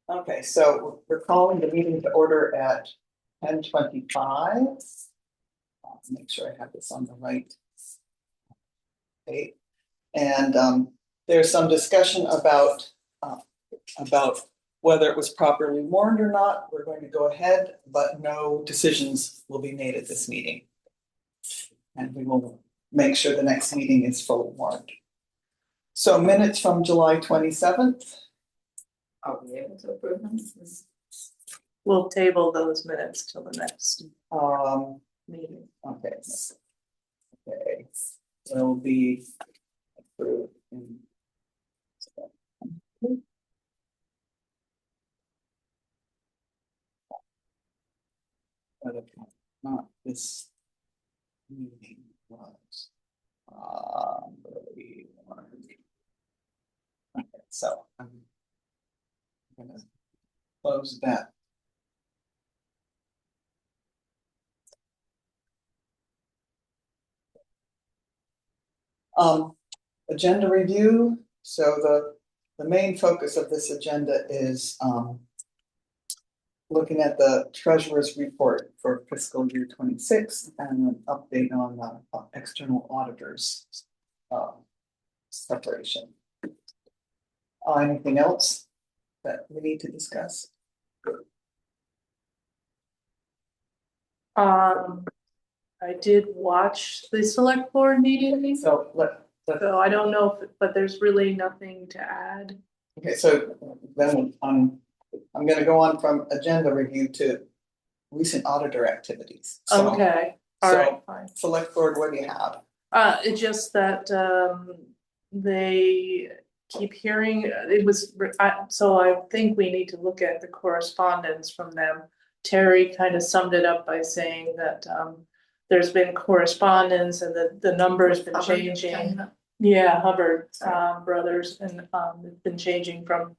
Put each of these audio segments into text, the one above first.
Okay, so we're calling the meeting to order at 10:25. Make sure I have this on the right date. And there's some discussion about whether it was properly warned or not. We're going to go ahead, but no decisions will be made at this meeting. And we will make sure the next meeting is fully warned. So minutes from July 27th. Are we able to approve them? We'll table those minutes till the next meeting. Okay. Okay, will be approved in. But not this meeting was. Really warned. Okay, so I'm gonna close that. Agenda review. So the main focus of this agenda is looking at the treasurer's report for fiscal year 26 and an update on the external auditors separation. Anything else that we need to discuss? I did watch the select board meeting, So so I don't know if, but there's really nothing to add. okay, so then I'm gonna go on from agenda review to recent auditor activities. So, Okay, all right, fine. Select board, what do you have? It's just that they keep hearing, it was, so I think we need to look at the correspondence from them. Terry kind of summed it up by saying that there's been correspondence and the number's been changing. Yeah, Hubbard brothers, and it's been changing from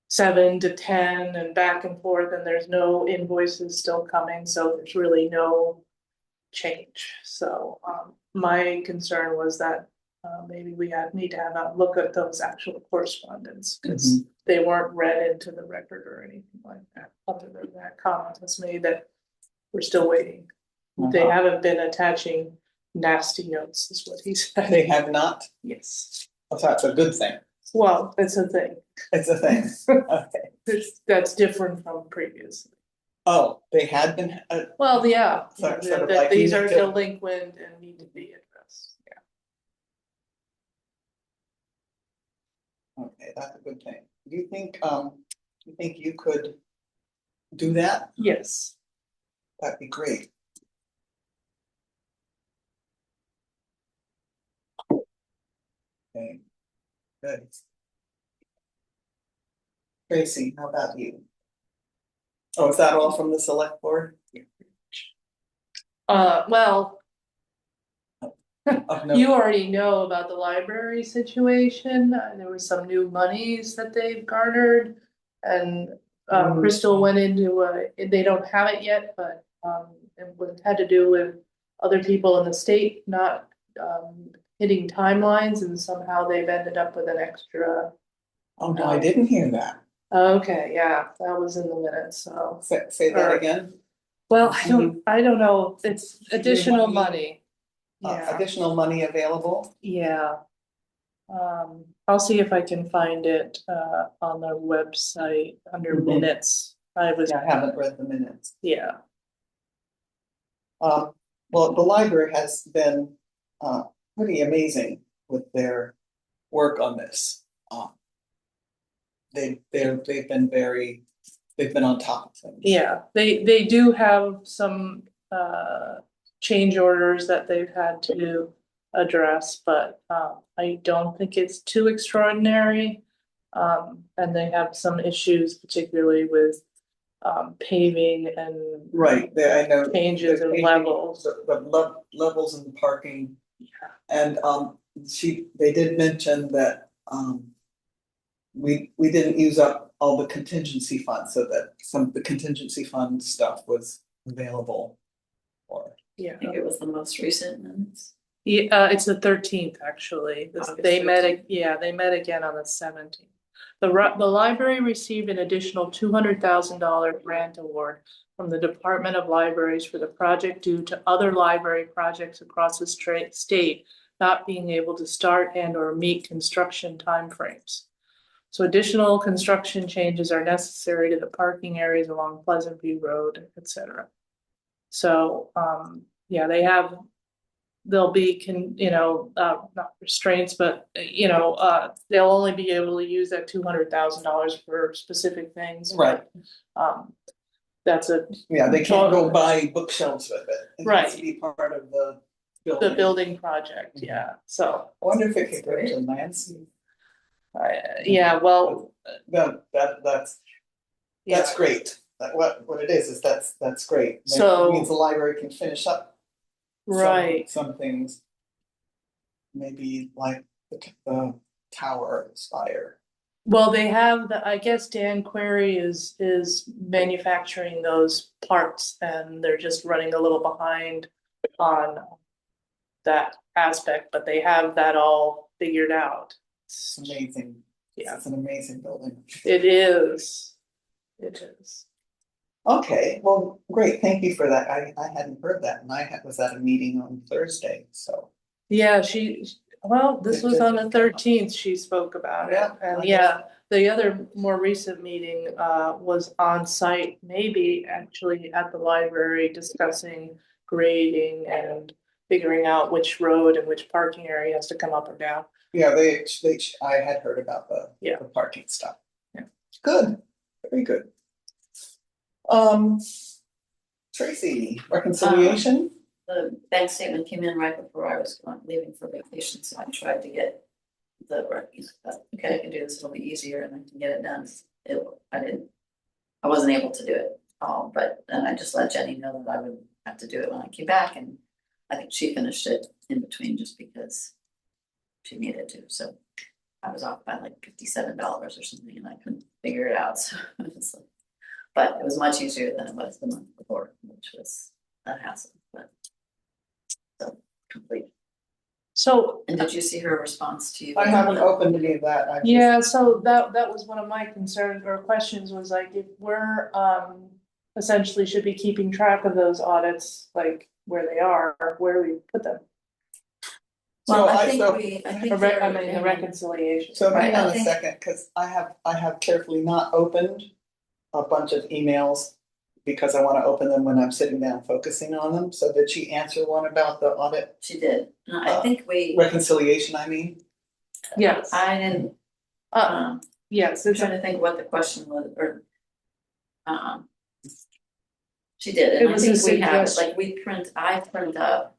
7 to 10 and back and forth, and there's no invoices still coming, so there's really no change. So my concern was that maybe we need to have a look at those actual correspondence, because they weren't read into the record or anything like that. Other than that comment was made that we're still waiting. They haven't been attaching nasty notes, is what he said. They have not? Yes. Oh, that's a good thing. Well, it's a thing. It's a thing. Okay. That's different from previous. Oh, they had been. Well, yeah, Sort of that like these are need to- delinquent and need to be addressed. Yeah. Okay, that's a good thing. Do you think you could do that? Yes. That'd be great. Okay, good. Tracy, how about you? Oh, is that all from the select board? Well, Oh, no. you already know about the library situation. There was some new monies that they've garnered. And Crystal went into they don't have it yet, but it had to do with other people in the state not hitting timelines, and somehow they've ended up with an extra. Oh, no, I didn't hear that. Okay, yeah, that was in the minutes, so. Say that again. Well, I don't know, it's additional money. Yeah, Additional money available? yeah. I'll see if I can find it on the website under minutes. I haven't read the minutes. Yeah. Well, the library has been pretty amazing with their work on this. They've been on top of things. Yeah, they do have some change orders that they've had to address, but I don't think it's too extraordinary. And they have some issues, particularly with paving and right. I know changes in levels. The levels in the parking. Yeah. And they did mention that we didn't use up all the contingency funds, so that some of the contingency fund stuff was available. Or Yeah, I think it was the most recent minutes. yeah, it's the 13th actually. They met again on the 17th. The library received an additional $200,000 grant award from the Department of Libraries for the project due to other library projects across the state not being able to start and or meet construction timeframes. So additional construction changes are necessary to the parking areas along Pleasant View Road, et cetera. So, yeah, there'll be not restraints, but they'll only be able to use that $200,000 for specific things. Right. That's Yeah, they can't go buy bookshelves with it. It has to Right. be part of the the building. building project, yeah, so, I wonder if it could go to landscape. yeah, well, That's yeah, great. What it is that's great. So- It means the library can finish up right. some things. Maybe like the tower, the spire. Well, they have I guess Dan Query is manufacturing those parts and they're just running a little behind on that aspect, but they have that all figured out. It's amazing. Yeah. It's an amazing building. It is. It is. Okay, well, great, thank you for that. I hadn't heard that and was at a meeting on Thursday, so. Yeah, this was on the 13th, she spoke about it, Yeah, and I yeah, the other more recent meeting was on site, maybe actually at the library discussing grading and figuring out which road and which parking area has to come up or down. Yeah, I had heard about the parking stuff. Yeah. Good, very good. Tracy, reconciliation? The bank statement came in right before I was leaving for vacation, so I tried to get okay, I can do this, it'll be easier and I can get it done. I wasn't able to do it all, but then I just let Jenny know that I would have to do it when I came back, and I think she finished it in between just because she needed to, so I was off by like $57 or something and I couldn't figure it out, so it was like, but it was much easier than it was the month before, which was a hassle, but so complete. So, And did you see her response to you? I haven't opened any of that. yeah, so that was one of my concerns or questions was like, if we're essentially should be keeping track of those audits, like where they are, where we put them. Well, So I think The reconciliation. So hang Right, I on a think- second, cause I have carefully not opened a bunch of emails because I wanna open them when I'm sitting down focusing on them. So did she answer one about the audit She did, I think reconciliation, I mean? Yes, I didn't, yes, I'm it's trying to think what the question was, or. She did, It and I was a think we have it, suggestion. like I print up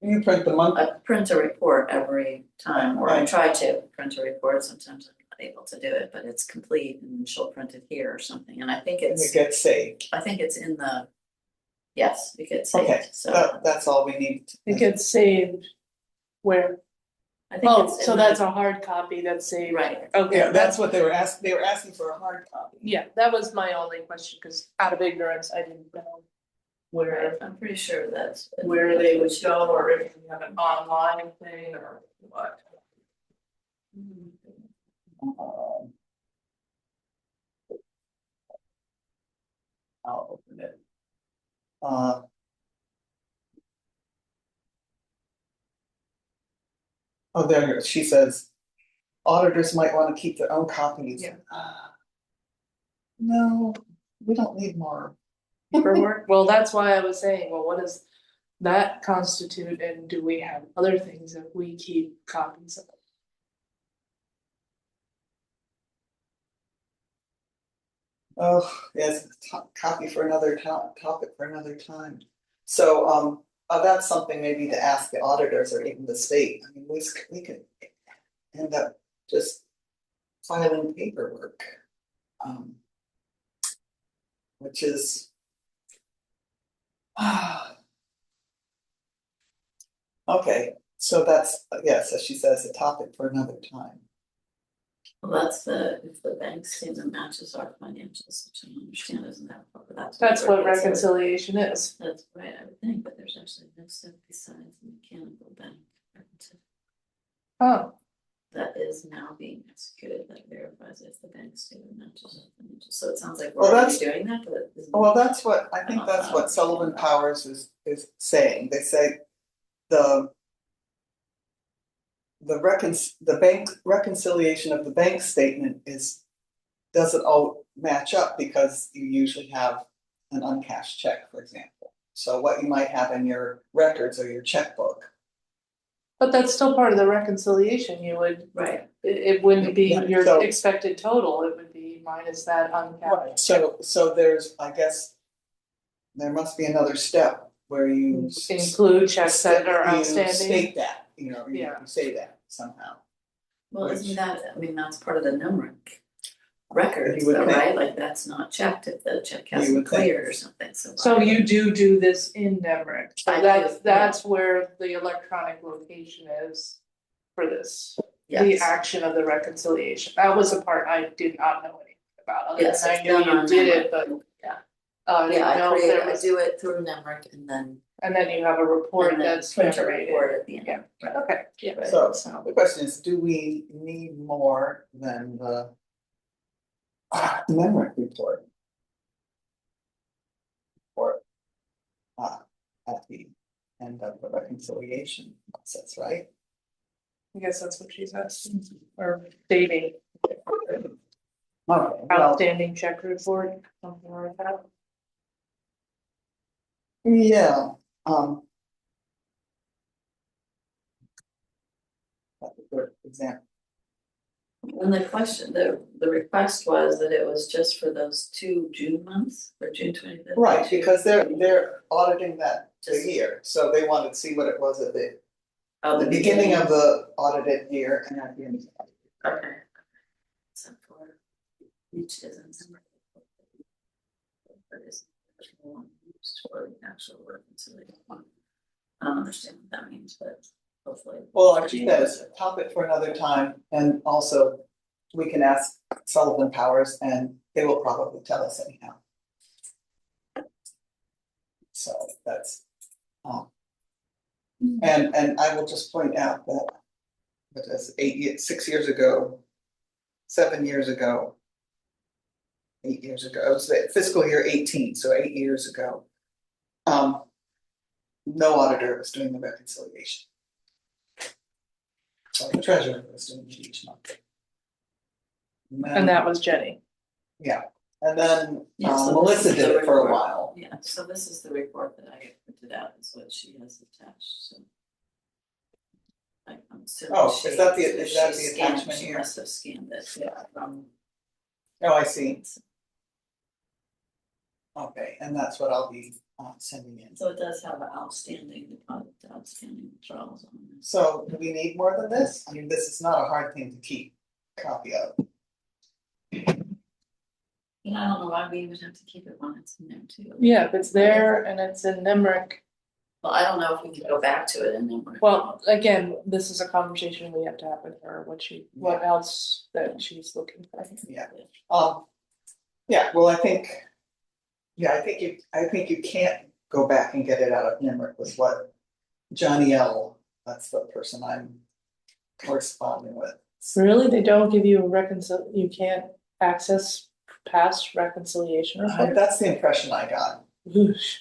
You print the month, print a report every time, or I Right. try to print a report, sometimes I'm not able to do it, but it's complete and she'll print it here or something, and I think and it it's gets saved. in the. Yes, it gets saved, Okay, so that's all we need. it gets saved where, I think it's in so the- that's a hard copy that's saved. Right, Okay, Yeah, that's what they were asking for a hard copy. yeah, that was my only question, because out of ignorance, I didn't know where I'm pretty sure that's. where they would go, or if you have an online thing or what. Um, I'll open it. Oh, there it is. She says, auditors might want to keep their own copies. Yeah. No, we don't need more. Paperwork, well, that's why I was saying, well, what does that constitute, and do we have other things that we keep copies of? Oh, yes, copy for another topic for another time. So, that's something maybe to ask the auditors or even the state. I mean, we could end up just filing paperwork. Which is. Okay, so that's, yes, as she says, a topic for another time. Well, that's if the bank statement matches our financials, which I understand isn't that, but That's what it's- reconciliation is. That's right, I would think, but there's actually no step besides the mechanical bank. Oh, that is now being executed that verifies if the bank statement matches up. So it sounds like Well, we're already that's- doing that, but. isn't Well, it- that's what, I think that's what Sullivan Powers is saying, they say the the bank reconciliation of the bank statement doesn't all match up because you usually have an uncashed check, for example. So what you might have in your records or your checkbook. But that's still part of the reconciliation, you would, Right, it wouldn't be Yeah, your so- expected total, it would be minus that uncapped. So there's, I guess, there must be another step where you. Include checks that are You outstanding. state that, you Yeah. say that somehow. well, Which- isn't that, I mean, that's part of the NUMRIC records, You would though, think. right? Like, that's not checked if the check You hasn't would think. cleared or something, so. So you do this in Nemrick, I so do, yeah. that's where the electronic location is for this. The Yes. action of the reconciliation, that was the part I did not know anything about, other Yes, than I it's knew done you on did NUMRIC. it, but. Yeah. I didn't Yeah, I know if create, there I was, do it through NUMRIC and then you have a report and then that's print a generated. report at the end. Yeah. Right. Okay, yeah. Right, So so, the question is, do we need more than the memory report? Or at the end of the reconciliation process, right? I guess that's what she's asking, or dating, Okay, well, outstanding check report, something like that. yeah, that's a good example. and the question, the request was that it was just for those 2 June months, or June 25th. Right, because they're auditing that the Just- year, so they wanted to see what it was at the Oh, beginning of the audited year and at the end. Okay. So for each is in some. But is one used for the actual reconciliation. I don't understand what that means, but hopefully. Well, I think that is a topic for another time, and also we can ask Sullivan Powers and they will probably tell us anyhow. So that's, and I will just point out that it was 6 years ago, 7 years ago. 8 years ago, it was the fiscal year 18, so 8 years ago. No auditor was doing the reconciliation. So the treasurer was doing it each month. And that was Jenny. Yeah, and then Yeah, so this Melissa is did the it for a report. while. Yeah, so this is the report that I printed out, is what she has attached, so. I'm assuming Oh, is that the- she- is that she the scanned- attachment She here? must have scanned it, yeah, from. Oh, I see. Okay, and that's what I'll be sending in. So it does have an outstanding deposit, outstanding withdrawals on this. So do we need more than this? I mean, this is not a hard thing to keep a copy of. And I don't know why we would have to keep it when it's in there too. Yeah, if it's there and it's in Nemrick, Well, I don't know if we can go back to it and then. well, again, this is a conversation we have to have with her, what else that she's looking for. Yeah. Yeah, well, I think you can't go back and get it out of Limerick was what Johnny L, that's the person I'm corresponding with. Really, they don't give you you can't access past reconciliation reports? That's the impression I got, Whoosh.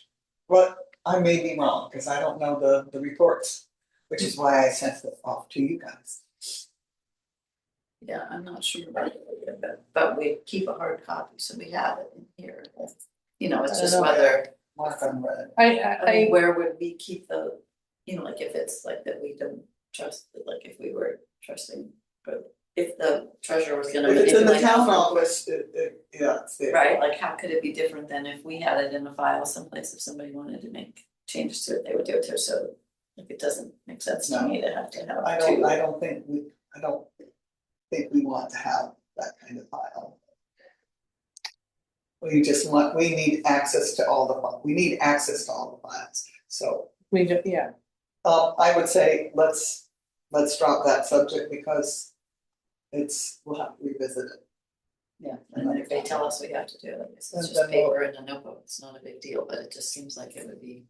but I may be wrong, because I don't know the reports, which is why I sent it off to you guys. Yeah, I'm not sure about it, but we keep a hard copy, so we have it in here. You know, it's I just don't know. whether, Mark unread. I mean, where would we keep the, you know, like if it's like that we don't trust, like if we were trusting, but if the treasurer was gonna. If it's in the manipulate town our- office, yeah, it's there. Right, like how could it be different than if we had it in a file someplace, if somebody wanted to make changes to it, they would do it too, so. Like it doesn't make sense to me to have I two. don't think we want to have that kind of file. We need access to all the files, so, We do, yeah, I would say, let's drop that subject because we'll have to revisit it. Yeah, and then if they tell us we have to do it, it's And just then we'll- paper in a notebook, it's not a big deal, but it just seems like it would be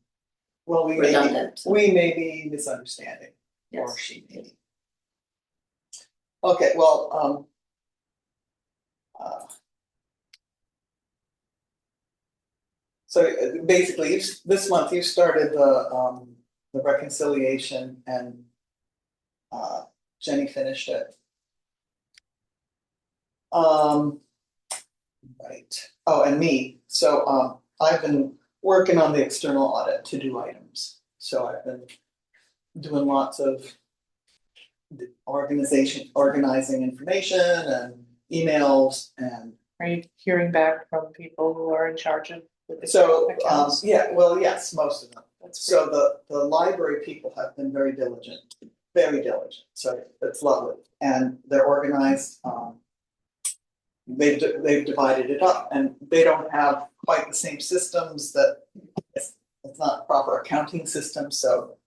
Well, we redundant. may be misunderstanding, or Yes. she may be. Okay, well, so basically, this month you started the reconciliation and Jenny finished it. Right, oh, and me, so I've been working on the external audit to-do items, so I've been doing lots of organizing information and emails and Are you hearing back from people who are in charge of the so, accounts? yeah, well, yes, most of them. That's So the library people have been very diligent, so it's lovely, and they're organized, they've divided it up, and they don't have quite the same systems that, it's not proper accounting system, so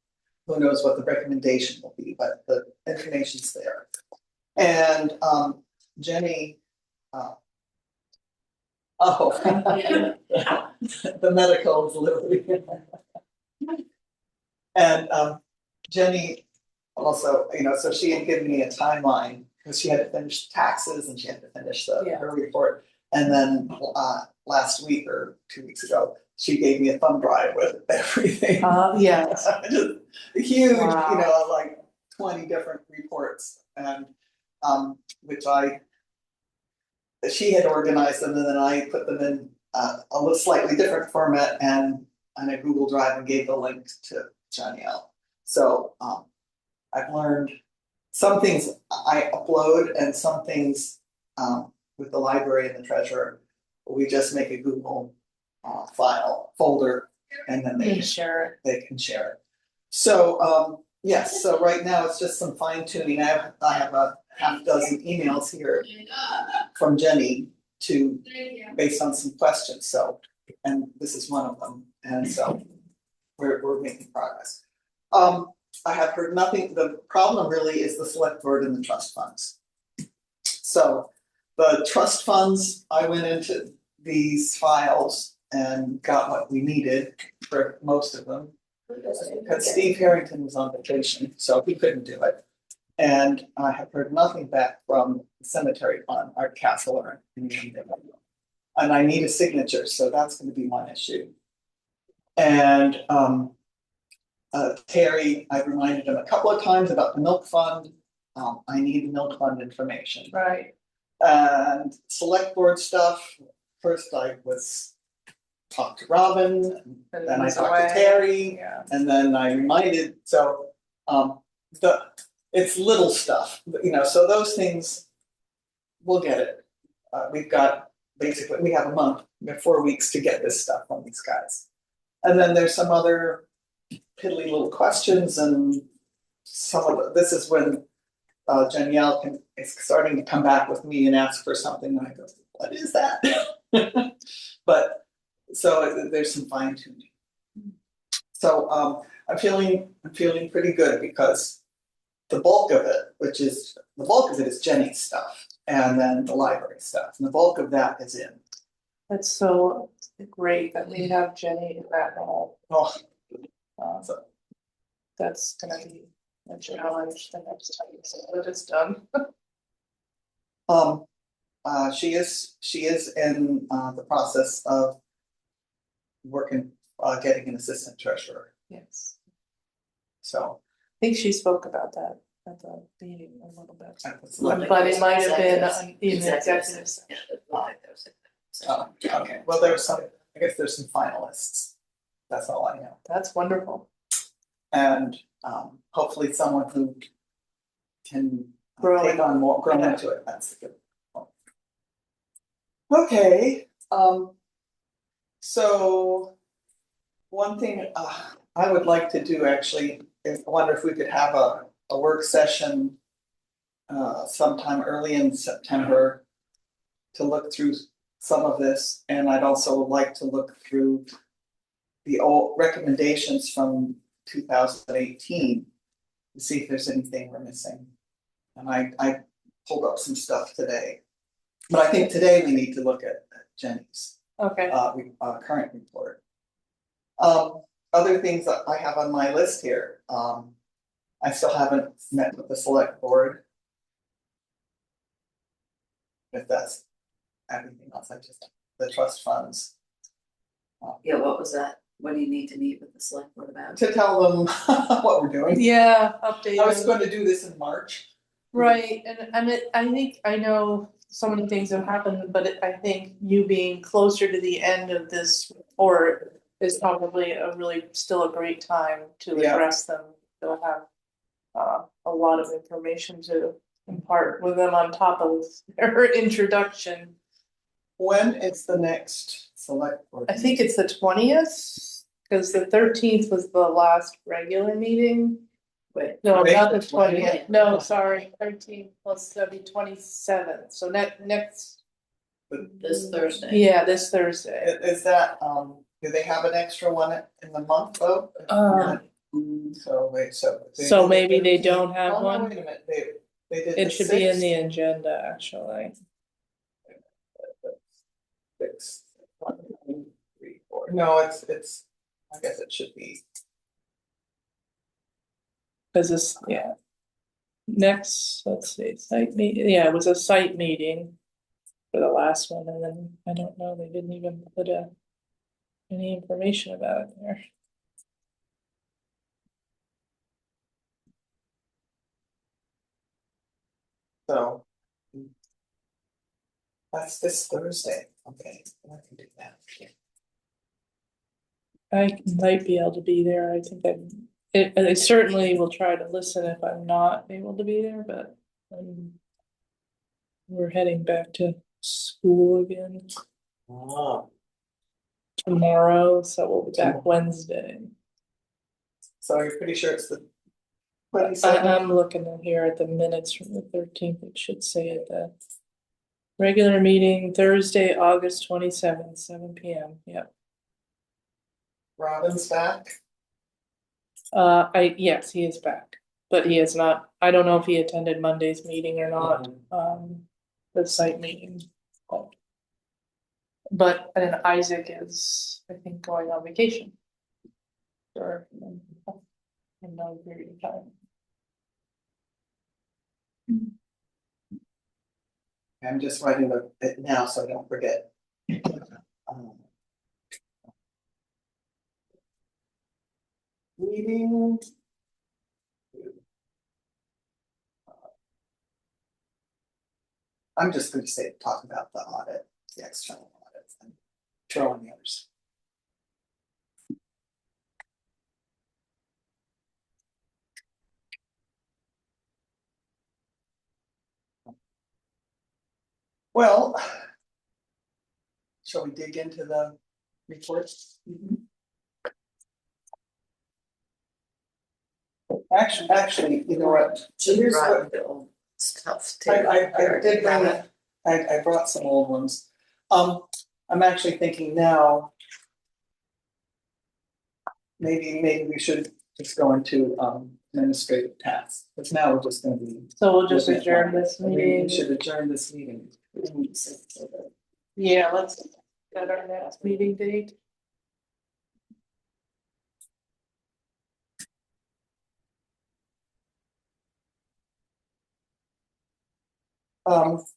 who knows what the recommendation will be, but the information's there. And Jenny, the medical delivery. And Jenny also, so she had given me a timeline, because she had to finish taxes and she had to finish her report. And then last week or 2 weeks ago, she gave me a thumb drive with everything. Yes. Just huge, Wow. like 20 different reports, and which she had organized them, and then I put them in a little slightly different format and on a Google Drive and gave the link to Danielle. So I've learned some things I upload, and some things with the library and the treasurer, we just make a Google file folder, and then they can share it. So yes, so right now it's just some fine tuning. I have a half dozen emails here from Jenny based on some questions. So, and this is one of them, and so we're making progress. I have heard nothing. The problem really is the select board and the trust funds. So the trust funds, I went into these files and got what we needed for most of them. Because Steve Harrington was on vacation, so he couldn't do it. And I have heard nothing back from the cemetery fund, Art Castle, or anything. And I need a signature, so that's going to be one issue. And Terry, I reminded him a couple of times about the milk fund. I need the milk fund information. Right. And select board stuff. First, I talked to Robin, and then I talked to Terry, and then I reminded. So it's little stuff, so those things, we'll get it. We've got, basically, we have a month, we have 4 weeks to get this stuff from these guys. And then there's some other piddly little questions, and this is when Danielle is starting to come back with me and ask for something, and I go, what is that? But, so there's some fine tuning. So I'm feeling pretty good, because the bulk of it is Jenny's stuff, and then the library stuff, and the bulk of that is in. That's so great that we have Jenny in that role. Oh, So that's gonna be a challenge the next time that it's done. She is in the process of working, getting an assistant treasurer. Yes. So I think she spoke about that at the meeting a little bit. but it might have been in the executive session. Okay, well, I guess there's some finalists. That's all I know. That's wonderful. And hopefully someone who can Grow into it. That's good. Okay, so one thing I would like to do actually is, I wonder if we could have a work session sometime early in September to look through some of this, and I'd also like to look through the old recommendations from 2018 to see if there's anything we're missing. And I pulled up some stuff today, but I think today we need to look at Jenny's current report. Other things that I have on my list here, I still haven't met with the select board. if that's everything else, I just, the trust funds. Yeah, what was that? What do you need to meet with the select board about? To tell them what we're doing. Yeah, update. I was going to do this in March. Right, and I think, I know so many things have happened, but I think you being closer to the end of this report is probably still a great time to Yeah. address them. They'll have a lot of information to impart with them on top of their introduction. When is the next select board? I think it's the 20th, because the 13th was the last regular meeting. Wait, No, Wait, not the the 20th? 20th, no, sorry, 13th plus that'd be 27th, so next. this Thursday. Yeah, this Thursday. Is that, do they have an extra one in the month though? So wait, so. So did maybe they 13th. don't have Oh, no, one? wait a minute, they did. It should be in the 6th. agenda, actually. 6, 1, 2, 3, 4. No, it's, I guess it should be. Cause this, yeah. Next, let's see, site meeting, yeah, it was a site meeting. For the last one, and then I don't know, they didn't even put any information about it there. So. That's this Thursday, okay, I can do that. I might be able to be there, I think I certainly will try to listen if I'm not able to be there, but. We're heading back to school again Oh. tomorrow, so we'll be back Wednesday. So you're pretty sure it's the 27th? I'm looking in here at the minutes from the 13th, it should say it that. Regular meeting Thursday, August 27th, 7 PM, yep. Robin's back? Yes, he is back, but he is not, I don't know if he attended Monday's meeting or not, the site meeting. But then Isaac is, I think, going on vacation. For no period of time. I'm just writing it now so I don't forget. Meeting. I'm just gonna say, talk about the audit, the external audit, and throw in the others. Well. Shall we dig into the reports? Actually, you know what? Here's what. Stuff I did bring it, I brought some old ones. I'm actually thinking now. Maybe we should just go into administrative tasks, because now we're just gonna be. So we'll just looking at adjourn one. this I think meeting. We should adjourn this meeting. Yeah, let's set our next meeting date.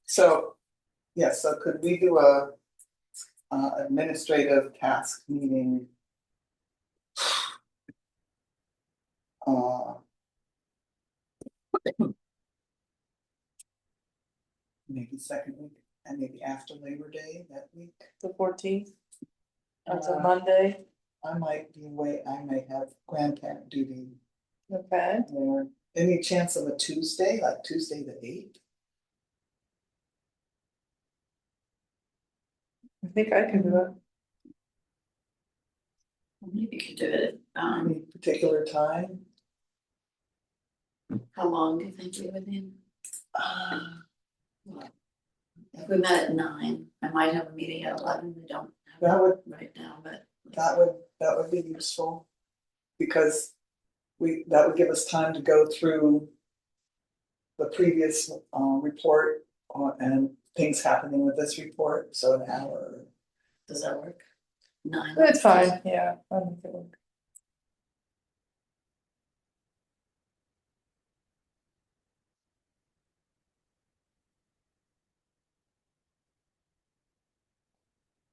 So, yes, so could we do a administrative task meeting? Maybe second week and maybe after Labor Day that week. The 14th. That's a Uh, Monday, I might be away, I may have grandparent duty okay, there. Any chance of a Tuesday, like Tuesday the 8th? I think I can do it. Maybe you could do it, Any particular time? how long do you think we would need? Uh, If we met at 9, I might have a meeting at 11, we don't have That it would, right now, but. that would be useful. Because that would give us time to go through the previous report and things happening with this report, so an hour. Does that work? 9. It's fine, yeah, I'm good.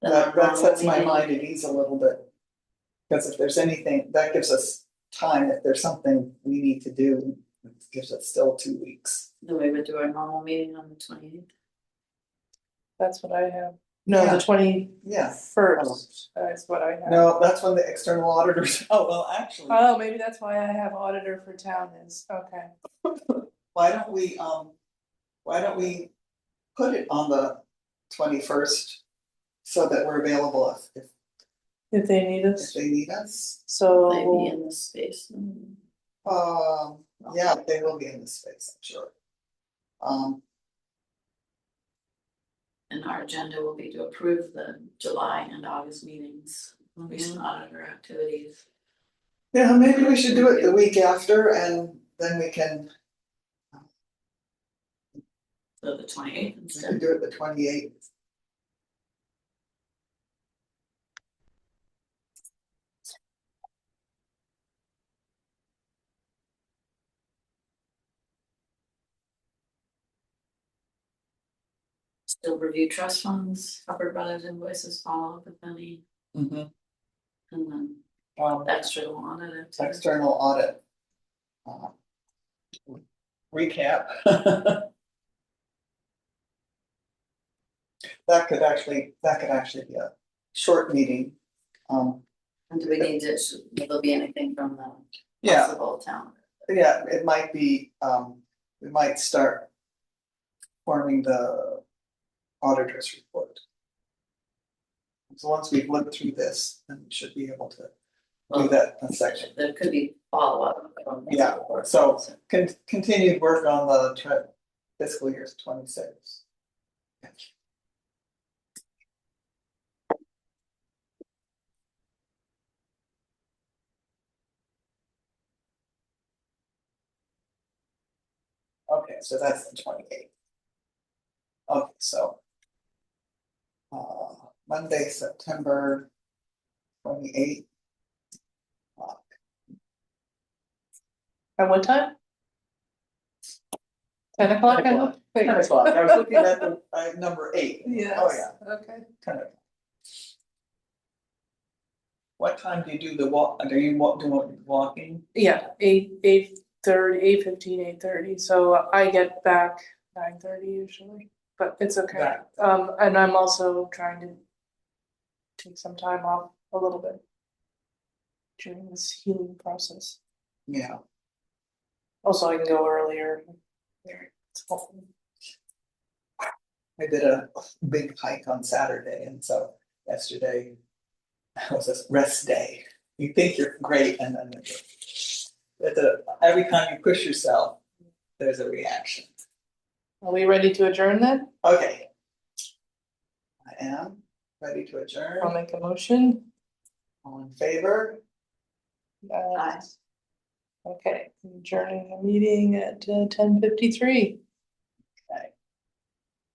that sets my mind at ease a little bit. Because if there's anything, that gives us time, if there's something we need to do, it gives us still 2 weeks. Then we would do our normal meeting on the 28th. That's what I have. No, Yeah. the 21st, Yeah, that's what I have. no, that's when the external auditors, oh, well, actually, Oh, maybe that's why I have auditor for town is, okay. why don't we put it on the 21st so that we're available If they need if us, they need us? Maybe so, in this space. Yeah, they will be in this space, I'm sure. And our agenda will be to approve the July and August meetings, recent auditor activities. Yeah, maybe we should do it the week after and then we can So the 28th We instead. could do it the 28th. Still review trust funds, Hubbard Brothers invoices, follow up if any, and then external audit. External audit. Recap. That could actually be a short meeting. And do we need to, will there be anything from the Yeah, possible town? yeah, it might be, we might start forming the auditor's report. So once we've looked through this, then we should be able to do that in section. There could be follow-up. from the Yeah, report. so continued work on the fiscal year 26. Okay, so that's the 28th. Okay, so. Monday, September 28th. at what time? 10 o'clock, I hope? 10 o'clock, I was looking at the number 8. Yes. Oh, yeah, Okay. 10 o'clock. What time do you do the walk, do you do walking? Yeah, 8:30, 8:15, 8:30, so I get back 9:30 usually, but it's okay. Right. And I'm also trying to take some time off a little bit during this healing process. Yeah, Also, I can go earlier. It's helpful. I did a big hike on Saturday, and so yesterday was a rest day. You think you're great, and then every time you push yourself, there's a reaction. Are we ready to adjourn then? Okay. I am ready to I'll adjourn. make a motion. All in favor? Aye. Okay, adjourning the meeting at 10:53.